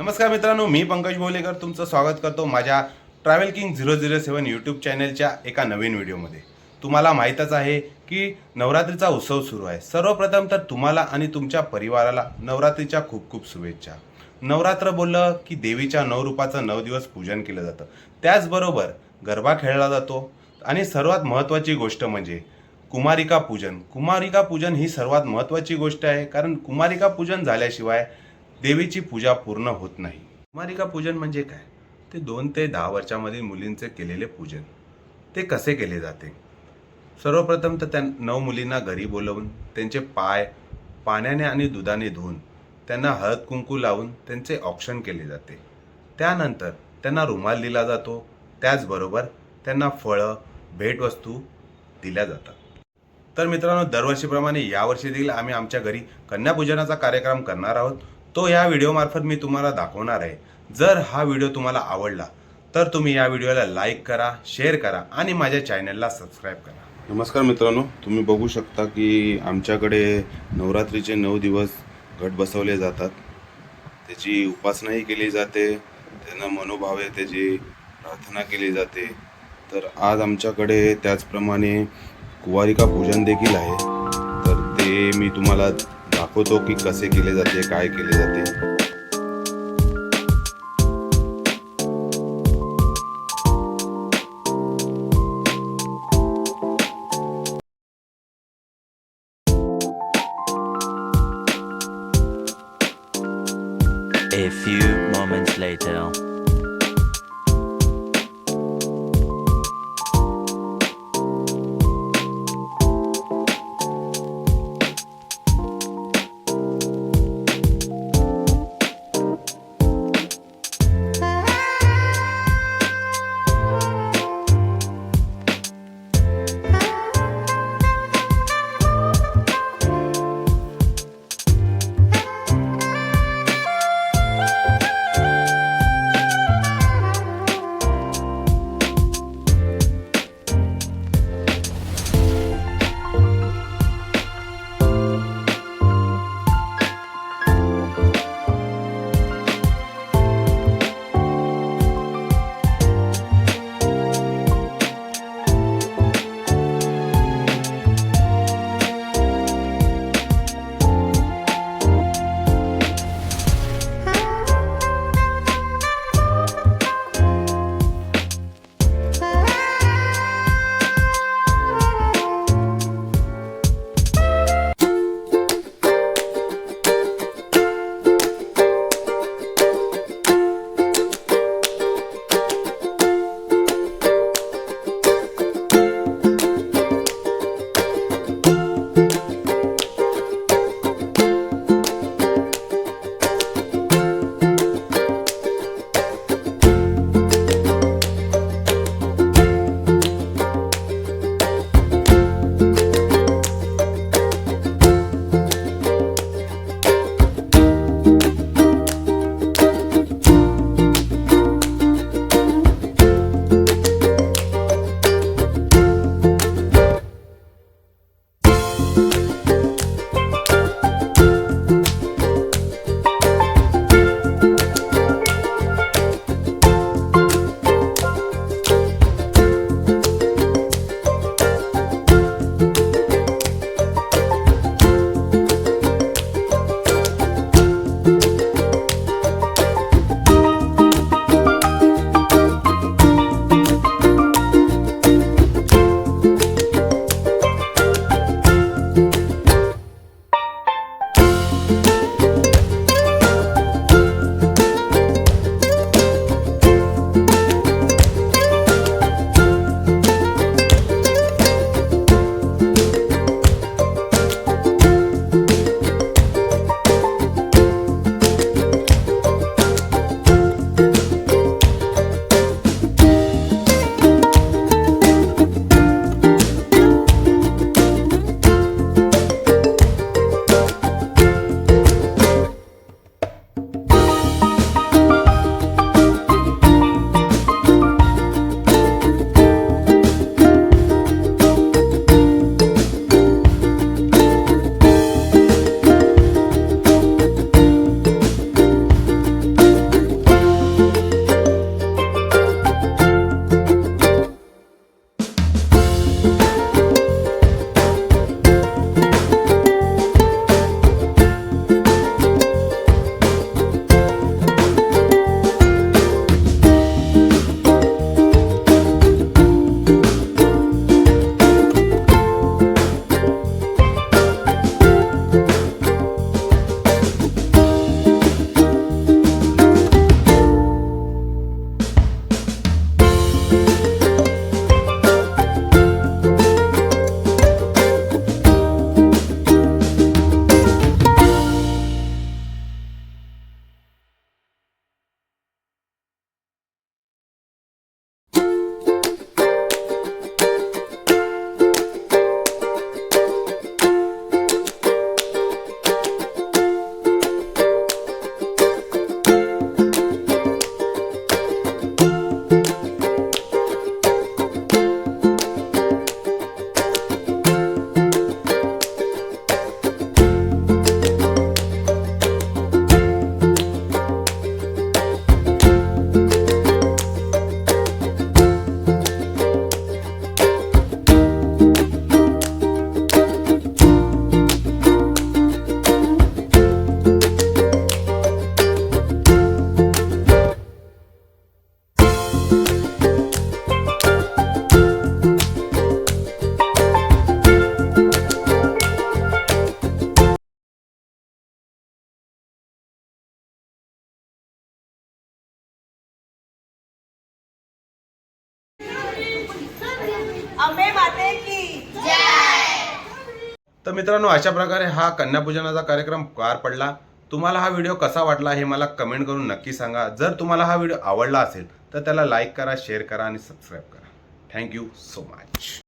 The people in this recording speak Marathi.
नमस्कार मित्रांनो, मी पंकज बोलेकर तुमचं स्वागत करतो माझ्या ट्रॅव्हल किंग 007 यूट्यूब चॅनलच्या एका नवीन व्हिडिओमध्ये। तुम्हाला माहीतच आहे की नवरात्रीचा उत्सव सुरू आहे। सर्वप्रथम तर तुम्हाला आणि तुमच्या परिवाराला नवरात्रीच्या खूप खूप शुभेच्छा। नवरात्र बोललं की देवीच्या 9 रूपाचं 9 दिवस पूजन केलं जातं, त्याचबरोबर गरबा खेळला जातो आणि सर्वात महत्त्वाची गोष्ट म्हणजे कुमारिका पूजन। कुमारिका पूजन ही सर्वात महत्त्वाची गोष्ट आहे, कारण कुमारिका पूजन झाल्याशिवाय देवीची पूजा पूर्ण होत नाही। कुमारिका पूजन म्हणजे काय? ते 2 ते 10 वर्षांमधील मुलींचे केलेले पूजन। ते कसे केले जाते? सर्वप्रथम तर त्या 9 मुलींना घरी बोलवून त्यांचे पाय पाण्याने आणि दुधाने धुवून त्यांना हळद कुंकू लावून त्यांचे औक्षण केले जाते। त्यानंतर त्यांना रुमाल दिला जातो, त्याचबरोबर त्यांना फळं भेटवस्तू दिल्या जातात। तर मित्रांनो, दरवर्षीप्रमाणे यावर्षी देखील आम्ही आमच्या घरी कन्यापूजनाचा कार्यक्रम करणार आहोत। तो या व्हिडिओमार्फत मी तुम्हाला दाखवणार आहे। जर हा व्हिडिओ तुम्हाला आवडला तर तुम्ही या व्हिडिओला लाईक करा, शेअर करा आणि माझ्या चॅनलला सबस्क्राईब करा। नमस्कार मित्रांनो, तुम्ही बघू शकता की आमच्याकडे नवरात्रीचे 9 दिवस घट बसवले जातात। त्याची उपासनाही केली जाते, त्यांना मनोभावे त्याची प्रार्थना केली जाते। तर आज आमच्याकडे त्याचप्रमाणे कुमारिका पूजन देखील आहे, तर ते मी तुम्हाला दाखवतो की कसे केले जाते, काय केले जाते। A few moments later. तर मित्रांनो, अशा प्रकारे हा कन्यापूजनाचा कार्यक्रम पार पडला. तुम्हाला हा व्हिडिओ कसा वाटला हे मला कमेंट करून नक्की सांगा. जर तुम्हाला हा व्हिडिओ आवडला असेल तर त्याला लाईक करा, शेअर करा आणि सबस्क्राईब करा. Thank you so much.